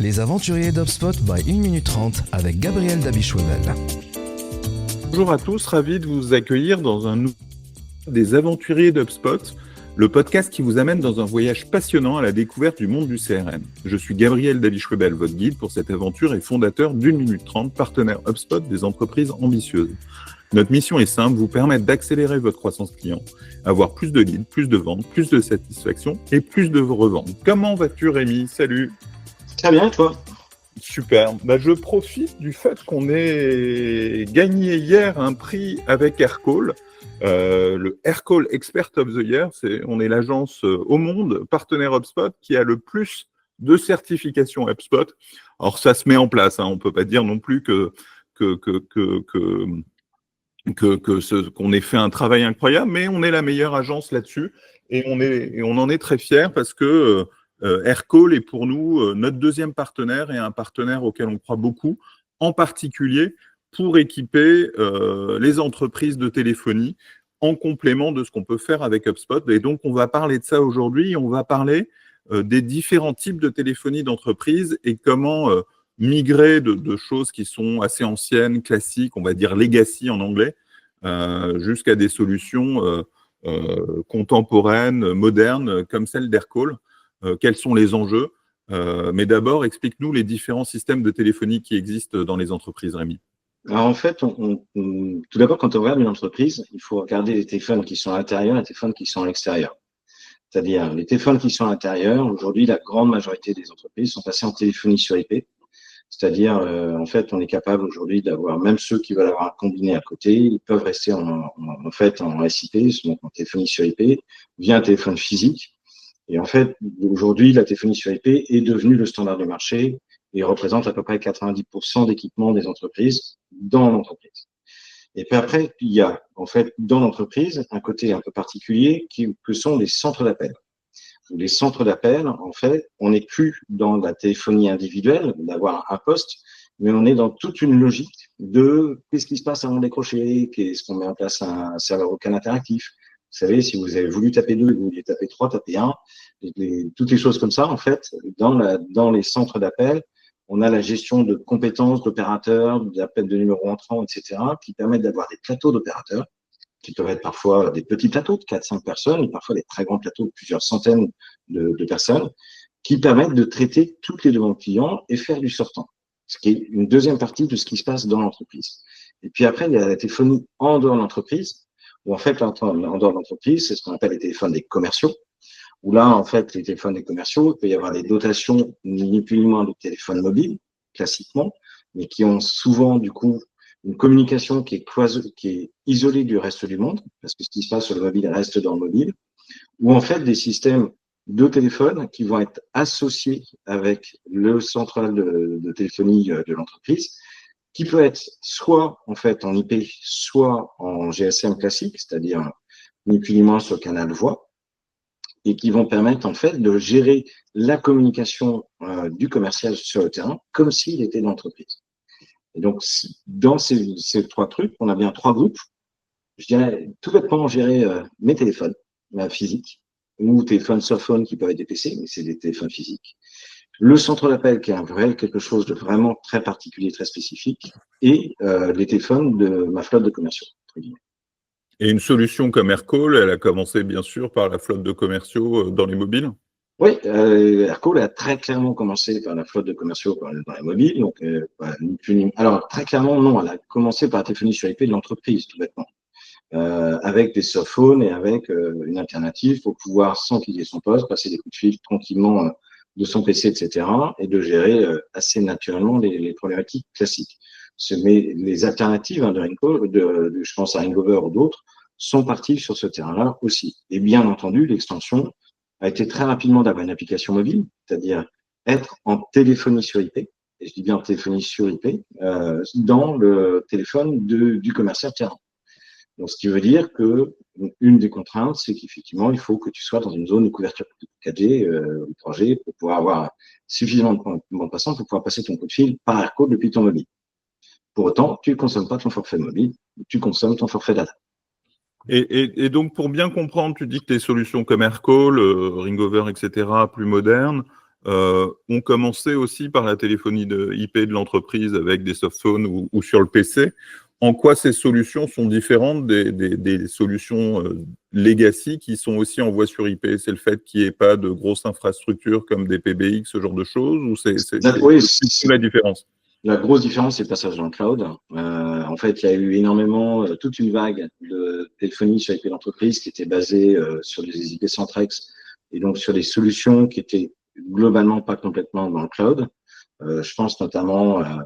Les aventuriers d'HubSpot by 1 minute 30 avec Gabriel Dabichouebel. Bonjour à tous, ravi de vous accueillir dans un nouveau des aventuriers d'HubSpot, le podcast qui vous amène dans un voyage passionnant à la découverte du monde du CRM. Je suis Gabriel Dabichouebel, votre guide pour cette aventure et fondateur d'1 minute 30, partenaire HubSpot des entreprises ambitieuses. Notre mission est simple, vous permettre d'accélérer votre croissance client, avoir plus de leads, plus de ventes, plus de satisfaction et plus de reventes. Comment vas-tu Rémi? Salut. Très bien, toi? Super. Je profite du fait qu'on ait gagné hier un prix avec Aircall, le Aircall Expert of the Year. On est l'agence au monde, partenaire HubSpot, qui a le plus de certifications HubSpot. Alors ça se met en place, on ne peut pas dire non plus qu'on ait fait un travail incroyable, mais on est la meilleure agence là-dessus et on en est très fiers parce que Aircall est pour nous notre deuxième partenaire et un partenaire auquel on croit beaucoup, en particulier pour équiper les entreprises de téléphonie en complément de ce qu'on peut faire avec HubSpot. Et donc, on va parler de ça aujourd'hui. On va parler des différents types de téléphonie d'entreprise et comment migrer de choses qui sont assez anciennes, classiques, on va dire legacy en anglais, jusqu'à des solutions contemporaines, modernes, comme celle d'Aircall. Quels sont les enjeux? Mais d'abord, explique-nous les différents systèmes de téléphonie qui existent dans les entreprises, Rémi. Alors en fait, tout d'abord, quand on regarde une entreprise, il faut regarder les téléphones qui sont à l'intérieur et les téléphones qui sont à l'extérieur. C'est-à-dire, les téléphones qui sont à l'intérieur, aujourd'hui, la grande majorité des entreprises sont passées en téléphonie sur IP. C'est-à-dire, en fait, on est capable aujourd'hui d'avoir, même ceux qui veulent avoir un combiné à côté, ils peuvent rester en SIP, donc en téléphonie sur IP, via un téléphone physique. Et en fait, aujourd'hui, la téléphonie sur IP est devenue le standard du marché et représente à peu près 90% d'équipements des entreprises dans l'entreprise. Et puis après, il y a en fait dans l'entreprise un côté un peu particulier que sont les centres d'appel. Les centres d'appel, en fait, on n'est plus dans la téléphonie individuelle, d'avoir un poste, mais on est dans toute une logique de qu'est-ce qui se passe avant de décrocher, qu'est-ce qu'on met en place un serveur vocal interactif. Vous savez, si vous avez voulu taper 2 et que vous vouliez taper 3, taper 1, toutes les choses comme ça, en fait, dans les centres d'appel, on a la gestion de compétences d'opérateurs, d'appels de numéros entrants, etc., qui permettent d'avoir des plateaux d'opérateurs, qui peuvent être parfois des petits plateaux de 4-5 personnes, et parfois des très grands plateaux de plusieurs centaines de personnes, qui permettent de traiter toutes les demandes clients et faire du sortant. Ce qui est une deuxième partie de ce qui se passe dans l'entreprise. Et puis après, il y a la téléphonie en dehors de l'entreprise, où en fait, en dehors de l'entreprise, c'est ce qu'on appelle les téléphones des commerciaux, où là, en fait, les téléphones des commerciaux, il peut y avoir des dotations ni plus ni moins de téléphones mobiles, classiquement, mais qui ont souvent, du coup, une communication qui est isolée du reste du monde, parce que ce qui se passe sur le mobile reste dans le mobile, ou en fait des systèmes de téléphone qui vont être associés avec le central de téléphonie de l'entreprise, qui peut être soit en fait en IP, soit en GSM classique, c'est-à-dire ni plus ni moins sur le canal voix, et qui vont permettre en fait de gérer la communication du commercial sur le terrain comme s'il était dans l'entreprise. Et donc, dans ces trois trucs, on a bien 3 groupes. Je dirais tout bêtement gérer mes téléphones physiques ou téléphones softphone qui peuvent être des PC, mais c'est des téléphones physiques. Le centre d'appel qui est quelque chose de vraiment très particulier, très spécifique, et les téléphones de ma flotte de commerciaux. Et une solution comme Aircall, elle a commencé bien sûr par la flotte de commerciaux dans les mobiles? Oui, Aircall a très clairement commencé par la flotte de commerciaux dans les mobiles. Donc, alors, très clairement, non, elle a commencé par la téléphonie sur IP de l'entreprise, tout bêtement. Avec des softphones et avec une alternative pour pouvoir, sans quitter son poste, passer des coups de fil tranquillement de son PC, etc., et de gérer assez naturellement les problématiques classiques. Mais les alternatives je pense à Ringover ou d'autres, sont parties sur ce terrain-là aussi. Et bien entendu, l'extension a été très rapidement d'avoir une application mobile, c'est-à-dire être en téléphonie sur IP, et je dis bien en téléphonie sur IP, dans le téléphone du commercial terrain. Donc, ce qui veut dire que une des contraintes, c'est qu'effectivement, il faut que tu sois dans une zone de couverture 4G ou 3G pour pouvoir avoir suffisamment de bandes passantes pour pouvoir passer ton coup de fil par Aircall depuis ton mobile. Pour autant, tu ne consommes pas ton forfait mobile, tu consommes ton forfait data. Et donc, pour bien comprendre, tu dis que tes solutions comme Aircall, Ringover, etc., plus modernes, ont commencé aussi par la téléphonie IP de l'entreprise avec des softphones ou sur le PC. En quoi ces solutions sont différentes des solutions legacy qui sont aussi en voie sur IP? C'est le fait qu'il n'y ait pas de grosses infrastructures comme des PBX, ce genre de choses, ou c'est la différence? La grosse différence, c'est le passage dans le cloud. En fait, il y a eu énormément, toute une vague de téléphonie sur IP d'entreprise qui était basée sur des IP Centrex et donc sur des solutions qui étaient globalement pas complètement dans le cloud. Je pense notamment à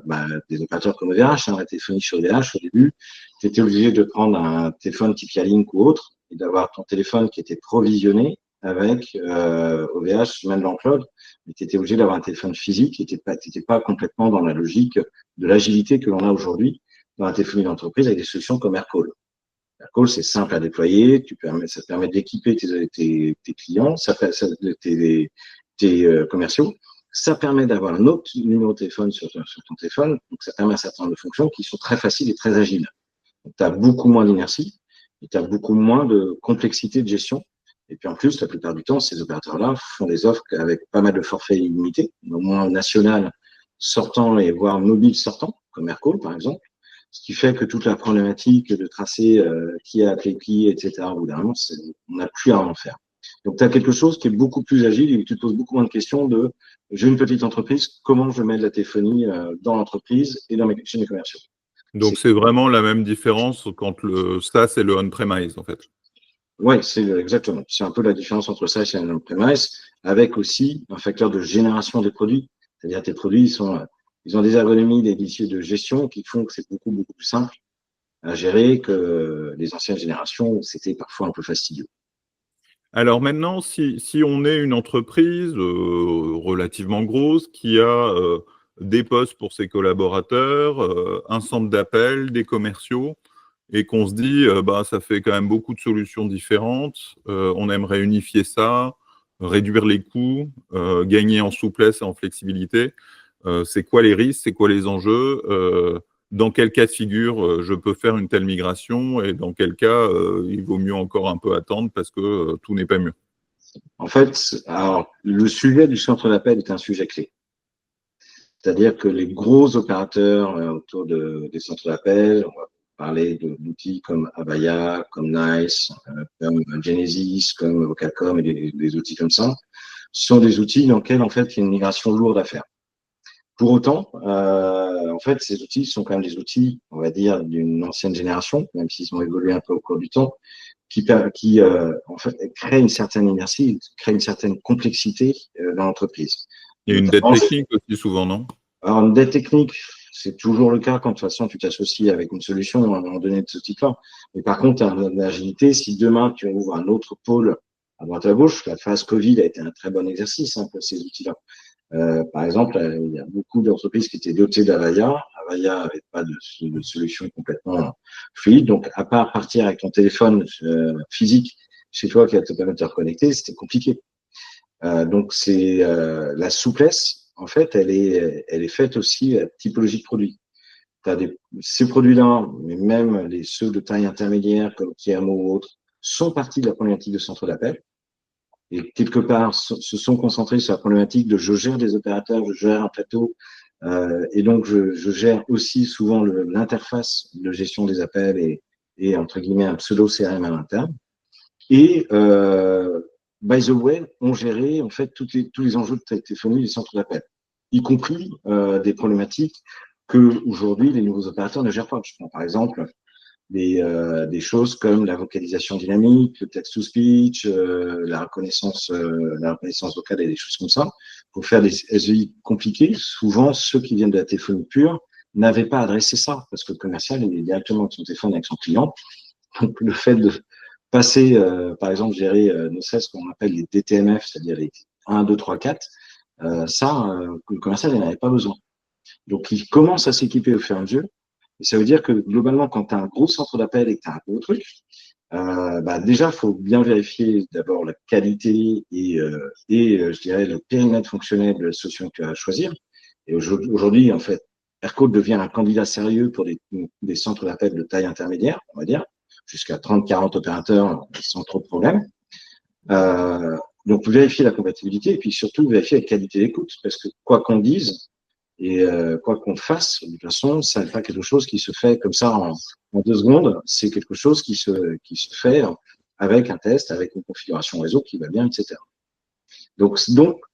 des opérateurs comme OVH, la téléphonie sur OVH au début. Tu étais obligé de prendre un téléphone type Link ou autre et d'avoir ton téléphone qui était provisionné avec OVH, même dans le cloud, mais tu étais obligé d'avoir un téléphone physique et tu n'étais pas complètement dans la logique de l'agilité que l'on a aujourd'hui dans la téléphonie d'entreprise avec des solutions comme AirCall. AirCall, c'est simple à déployer, ça te permet d'équiper tes clients, tes commerciaux. Ça permet d'avoir un autre numéro de téléphone sur ton téléphone. Donc, ça permet un certain nombre de fonctions qui sont très faciles et très agiles. Tu as beaucoup moins d'inertie et tu as beaucoup moins de complexité de gestion. Et puis en plus, la plupart du temps, ces opérateurs-là font des offres avec pas mal de forfaits illimités, au moins national sortant et voire mobile sortant, comme AirCall par exemple. Ce qui fait que toute la problématique de tracer qui a appelé qui, etc., au bout d'un moment, on n'a plus à en faire. Donc, tu as quelque chose qui est beaucoup plus agile et tu te poses beaucoup moins de questions de j'ai une petite entreprise, comment je mets de la téléphonie dans l'entreprise et chez mes commerciaux. Donc, c'est vraiment la même différence quand le SaaS et le on-premise, en fait. Oui, c'est exactement. C'est un peu la différence entre ça et un on-premise, avec aussi un facteur de génération des produits. C'est-à-dire tes produits, ils ont des ergonomies, des fichiers de gestion qui font que c'est beaucoup, beaucoup plus simple à gérer que les anciennes générations où c'était parfois un peu fastidieux. Alors maintenant, si on est une entreprise relativement grosse qui a des postes pour ses collaborateurs, un centre d'appel, des commerciaux, et qu'on se dit, ça fait quand même beaucoup de solutions différentes, on aimerait unifier ça, réduire les coûts, gagner en souplesse et en flexibilité. C'est quoi les risques, c'est quoi les enjeux, dans quel cas de figure je peux faire une telle migration et dans quel cas il vaut mieux encore un peu attendre parce que tout n'est pas mieux. En fait, alors, le sujet du centre d'appel est un sujet clé. C'est-à-dire que les gros opérateurs autour des centres d'appel, on va parler d'outils comme Avaya, comme NICE, comme Genesis, comme Vocalcom et des outils comme ça, sont des outils dans lesquels en fait il y a une migration lourde à faire. Pour autant, en fait, ces outils sont quand même des outils, on va dire, d'une ancienne génération, même s'ils ont évolué un peu au cours du temps, qui en fait, créent une certaine inertie, créent une certaine complexité dans l'entreprise. Il y a une dette technique aussi souvent, non? Alors, une dette technique, c'est toujours le cas quand de toute façon tu t'associes avec une solution à un moment donné de ce type-là. Mais par contre, en agilité, si demain tu ouvres un autre pôle à droite à gauche, la phase Covid a été un très bon exercice pour ces outils-là. Par exemple, il y a beaucoup d'entreprises qui étaient dotées d'Avaya. Avaya n'avait pas de solution complètement fluide. Donc, à part partir avec ton téléphone physique chez toi qui va te permettre de te reconnecter, c'était compliqué. Donc, c'est la souplesse. En fait, elle est faite aussi à typologie de produits. Ces produits-là, mais même ceux de taille intermédiaire comme KMO ou autres, sont partis de la problématique de centre d'appel. Et quelque part, se sont concentrés sur la problématique de je gère des opérateurs, je gère un plateau, et donc je gère aussi souvent l'interface de gestion des appels et entre guillemets un pseudo CRM à l'interne. Et by the way, on gérait en fait tous les enjeux de téléphonie des centres d'appel, y compris des problématiques que aujourd'hui les nouveaux opérateurs ne gèrent pas. Je prends par exemple des choses comme la vocalisation dynamique, le text-to-speech, la reconnaissance vocale et des choses comme ça. Pour faire des SEI compliqués, souvent ceux qui viennent de la téléphonie pure n'avaient pas adressé ça parce que le commercial il est directement avec son téléphone avec son client. Donc le fait de passer, par exemple, gérer ne serait-ce qu'on appelle les DTMF, c'est-à-dire les 1, 2, 3, 4, le commercial n'en avait pas besoin. Donc il commence à s'équiper au fur et à mesure. Et ça veut dire que globalement, quand tu as un gros centre d'appel et que tu as un gros truc, déjà, il faut bien vérifier d'abord la qualité et je dirais le périmètre fonctionnel de la solution que tu vas choisir. Et aujourd'hui, en fait, AirCall devient un candidat sérieux pour des centres d'appel de taille intermédiaire, on va dire, jusqu'à 30-40 opérateurs sans trop de problèmes. Donc, vérifier la compatibilité et puis surtout vérifier la qualité d'écoute. Parce que quoi qu'on dise et quoi qu'on fasse, de toute façon, ça n'est pas quelque chose qui se fait comme ça en 2 secondes. C'est quelque chose qui se fait avec un test, avec une configuration réseau qui va bien, etc. Donc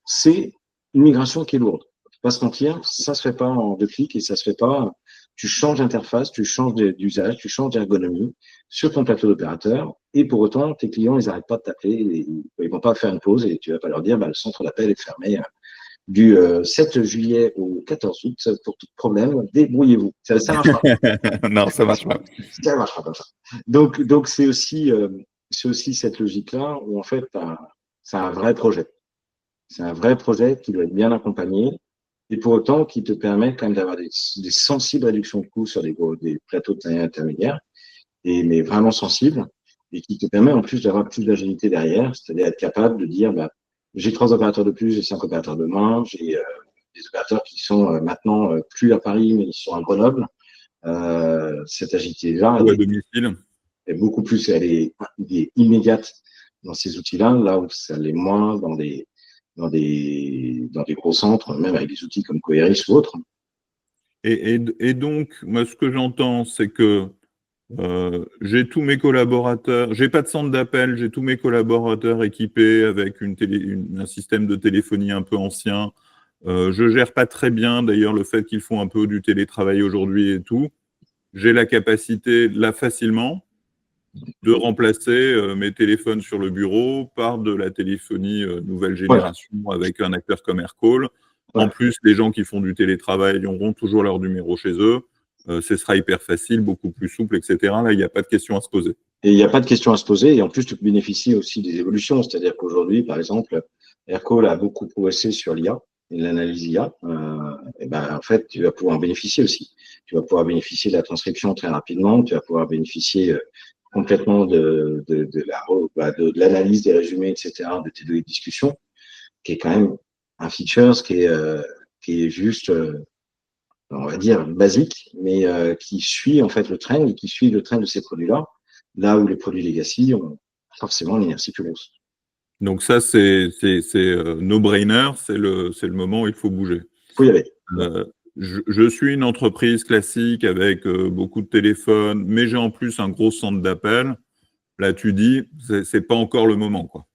c'est une migration qui est lourde. Faut pas se mentir, ça se fait pas en 2 clics et ça se fait pas. Tu changes d'interface, tu changes d'usage, tu changes d'ergonomie sur ton plateau d'opérateur et pour autant, tes clients, ils n'arrêtent pas de t'appeler, ils vont pas faire une pause et tu vas pas leur dire, le centre d'appel est fermé du 7 juillet au 14 août pour tout problème, débrouillez-vous. Ça marche pas. Non, ça marche pas. Ça marchera pas. Donc c'est aussi cette logique-là où en fait, c'est un vrai projet. C'est un vrai projet qui doit être bien accompagné et pour autant qui te permet quand même d'avoir des sensibles réductions de coûts sur des plateaux de taille intermédiaire, mais vraiment sensibles, et qui te permet en plus d'avoir plus d'agilité derrière, c'est-à-dire être capable de dire j'ai 3 opérateurs de plus, j'ai 5 opérateurs de moins, j'ai des opérateurs qui sont maintenant plus à Paris, mais ils sont à Grenoble. Cette agilité-là, Ou à domicile. est beaucoup plus, elle est immédiate dans ces outils-là, là où ça l'est moins dans des gros centres, même avec des outils comme Coeris ou autres. Et donc, moi, ce que j'entends, c'est que j'ai tous mes collaborateurs, j'ai pas de centre d'appel, j'ai tous mes collaborateurs équipés avec un système de téléphonie un peu ancien. Je gère pas très bien, d'ailleurs, le fait qu'ils font un peu du télétravail aujourd'hui et tout. J'ai la capacité, là, facilement, de remplacer mes téléphones sur le bureau par de la téléphonie nouvelle génération avec un acteur comme Aircall. En plus, les gens qui font du télétravail auront toujours leur numéro chez eux. Ce sera hyper facile, beaucoup plus souple, etc. Là, il n'y a pas de question à se poser. Et il n'y a pas de question à se poser. Et en plus, tu bénéficies aussi des évolutions. C'est-à-dire qu'aujourd'hui, par exemple, Aircall a beaucoup progressé sur l'IA, l'analyse IA. En fait, tu vas pouvoir en bénéficier aussi. Tu vas pouvoir bénéficier de la transcription très rapidement. Tu vas pouvoir bénéficier complètement de l'analyse des résumés, etc., de tes données de discussion, qui est quand même un feature qui est juste, on va dire, basique, mais qui suit en fait le trend et qui suit le trend de ces produits-là, là où les produits legacy ont forcément l'inertie plus grosse. Donc ça, c'est no-brainer, c'est le moment où il faut bouger. Il faut y aller. Je suis une entreprise classique avec beaucoup de téléphones, mais j'ai en plus un gros centre d'appel. Là, tu dis, c'est pas encore le moment, quoi.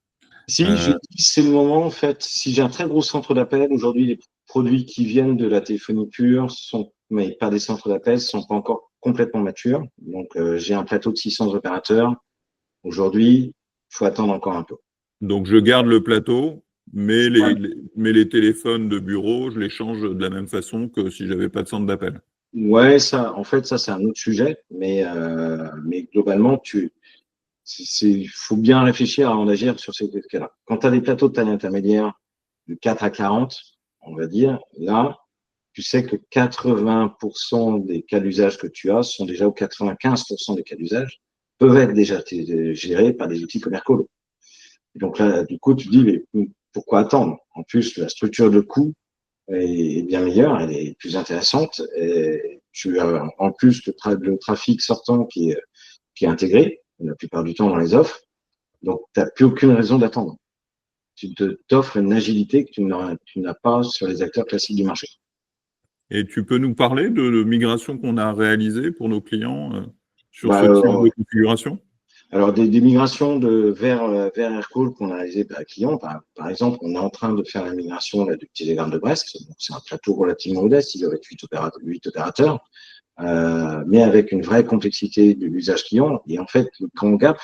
Si, je dis c'est le moment, en fait. Si j'ai un très gros centre d'appel, aujourd'hui, les produits qui viennent de la téléphonie pure, mais pas des centres d'appel, sont pas encore complètement matures. Donc, j'ai un plateau de 600 opérateurs. Aujourd'hui, il faut attendre encore un peu. Donc, je garde le plateau, mais les téléphones de bureau, je les change de la même façon que si j'avais pas de centre d'appel. Ouais, ça, c'est un autre sujet, mais globalement, il faut bien réfléchir avant d'agir sur ces cas-là. Quand tu as des plateaux de taille intermédiaire de 4 à 40, on va dire, là, tu sais que 80% des cas d'usage que tu as sont déjà, ou 95% des cas d'usage, peuvent être déjà gérés par des outils comme Aircall. Et donc là, du coup, tu dis, mais pourquoi attendre? En plus, la structure de coût est bien meilleure, elle est plus intéressante. Et tu as en plus le trafic sortant qui est intégré la plupart du temps dans les offres. Donc, tu n'as plus aucune raison d'attendre. Tu t'offres une agilité que tu n'as pas sur les acteurs classiques du marché. Et tu peux nous parler de migration qu'on a réalisée pour nos clients sur ce type de configuration? Alors, des migrations vers Aircall qu'on a réalisées par client. Par exemple, on est en train de faire la migration du Télégramme de Brest. C'est un plateau relativement modeste, il y aurait 8 opérateurs, mais avec une vraie complexité de l'usage client. Et en fait, le grand gap,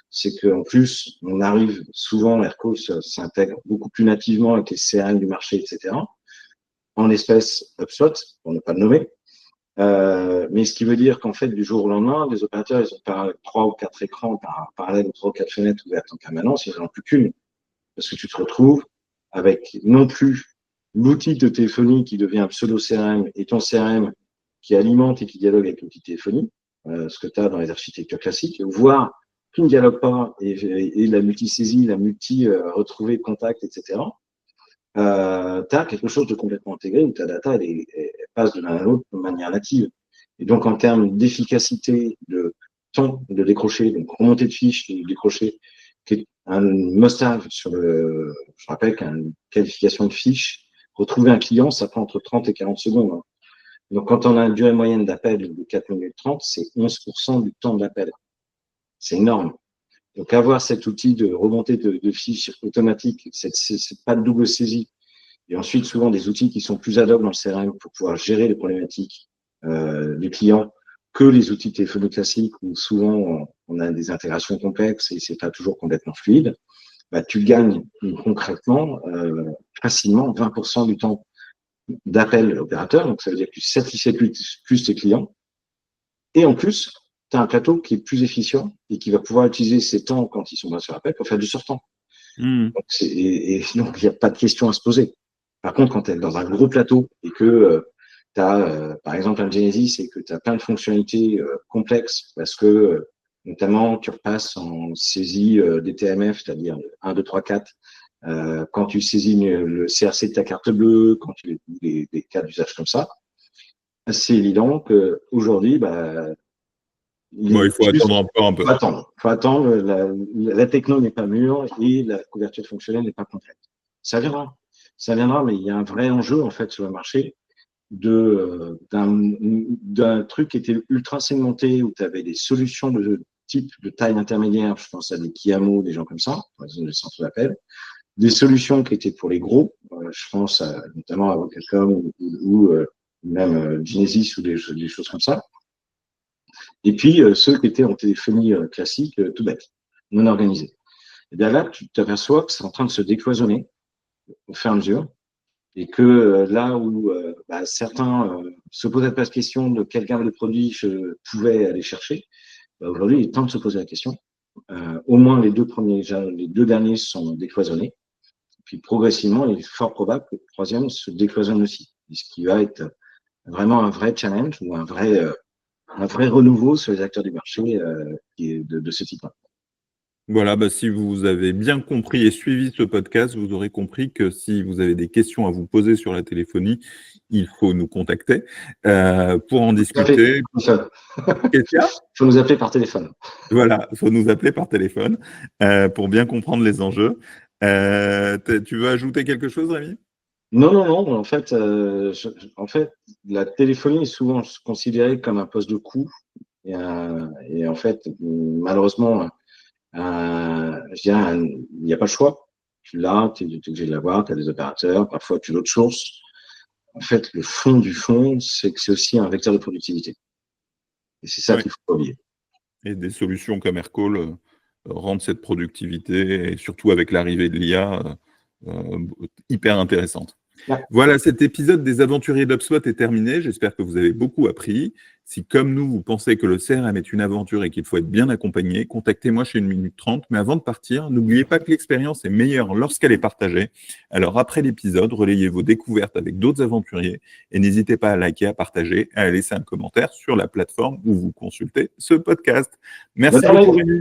c'est qu'en plus, on arrive souvent, Aircall s'intègre beaucoup plus nativement avec les CRM du marché, etc. En espèce HubSpot, pour ne pas le nommer. Mais ce qui veut dire qu'en fait, du jour au lendemain, les opérateurs, ils ont 3 ou 4 écrans par parallèle, ou 3 ou 4 fenêtres ouvertes en permanence, ils n'en ont plus qu'une. Parce que tu te retrouves avec non plus l'outil de téléphonie qui devient un pseudo-CRM et ton CRM qui alimente et qui dialogue avec l'outil de téléphonie, ce que tu as dans les architectures classiques, voire qui ne dialogue pas et la multi-saisie, la multi-retrouver contact, etc. Tu as quelque chose de complètement intégré où ta data elle passe de l'un à l'autre de manière native. Et donc, en termes d'efficacité, de temps de décrocher, donc remontée de fiches, de décrocher, qui est un must-have je rappelle qu'une qualification de fiche, retrouver un client, ça prend entre 30 et 40 secondes. Hein. Donc, quand on a une durée moyenne d'appel de 4 minutes 30, c'est 11% du temps d'appel. C'est énorme. Donc, avoir cet outil de remontée de fiches automatique, c'est pas de double saisie. Et ensuite, souvent, des outils qui sont plus ad hoc dans le CRM pour pouvoir gérer les problématiques des clients que les outils de téléphonie classiques où souvent on a des intégrations complexes et c'est pas toujours complètement fluide. Bah, tu gagnes concrètement facilement 20% du temps d'appel opérateur. Donc, ça veut dire que tu satisfais plus tes clients. Et en plus, tu as un plateau qui est plus efficient et qui va pouvoir utiliser ces temps quand ils sont pas sur appel pour faire du sortant. Donc, et donc, il n'y a pas de question à se poser. Par contre, quand tu es dans un gros plateau et que tu as, par exemple, un Genesis et que tu as plein de fonctionnalités complexes parce que, notamment, tu repasses en saisie des TMF, c'est-à-dire 1, 2, 3, 4, quand tu saisis le CRC de ta carte bleue, quand tu des cas d'usage comme ça, c'est évident qu'aujourd'hui, il faut attendre encore un peu. Il faut attendre. La techno n'est pas mûre et la couverture fonctionnelle n'est pas complète. Ça viendra, mais il y a un vrai enjeu en fait sur le marché d'un truc qui était ultra segmenté où tu avais des solutions de type de taille intermédiaire. Je pense à des Kiamo, des gens comme ça, par exemple des centres d'appel. Des solutions qui étaient pour les gros. Je pense notamment à Vocalcom ou même Genesis ou des choses comme ça. Et puis, ceux qui étaient en téléphonie classique, tout bête, non organisés. Et bien là, tu t'aperçois que c'est en train de se décloisonner au fur et à mesure et que là où certains se posaient pas la question de quel gamme de produits je pouvais aller chercher, aujourd'hui, il est temps de se poser la question. Au moins, les deux derniers sont décloisonnés. Puis progressivement, il est fort probable que le troisième se décloisonne aussi, ce qui va être vraiment un vrai challenge ou un vrai renouveau sur les acteurs du marché de ce type-là. Voilà, si vous avez bien compris et suivi ce podcast, vous aurez compris que si vous avez des questions à vous poser sur la téléphonie, il faut nous contacter pour en discuter. Il faut nous appeler par téléphone. Voilà, il faut nous appeler par téléphone pour bien comprendre les enjeux. Tu veux ajouter quelque chose, Rémi ? Non. En fait, la téléphonie est souvent considérée comme un poste de coût. Et en fait, malheureusement, il n'y a pas le choix. Tu l'as, tu es obligé de l'avoir, tu as des opérateurs, parfois tu l'autre source. En fait, le fond du fond, c'est que c'est aussi un vecteur de productivité. Et c'est ça qu'il faut pas oublier. Et des solutions comme Aircall rendent cette productivité, et surtout avec l'arrivée de l'IA, hyper intéressante. Ouais. Voilà, cet épisode des aventuriers d'HubSpot est terminé. J'espère que vous avez beaucoup appris. Si, comme nous, vous pensez que le CRM est une aventure et qu'il faut être bien accompagné, contactez-moi chez 1 minute 30. Mais avant de partir, n'oubliez pas que l'expérience est meilleure lorsqu'elle est partagée. Alors, après l'épisode, relayez vos découvertes avec d'autres aventuriers et n'hésitez pas à liker, à partager et à laisser un commentaire sur la plateforme où vous consultez ce podcast. Merci beaucoup, Rémi.